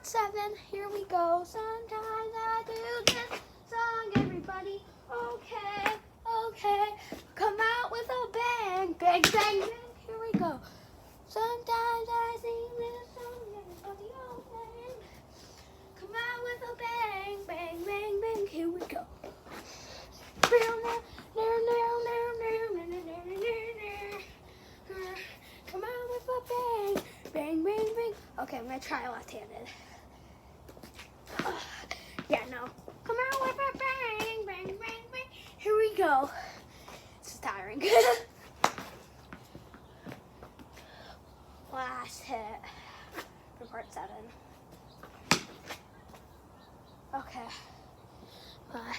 Pt.7, here we go. Sometimes I do this song, everybody. Okay, okay. Come out with a bang, bang, bang, bang. Here we go. Sometimes I sing this song, everybody. Okay. Come out with a bang, bang, bang, bang. Here we go. Come out with a bang, bang, bang, bang. Okay, I'm gonna try left-handed. Yeah, no. Come out with a bang, bang, bang, bang. Here we go. This is tiring. Last hit for part 7. Okay. Bye.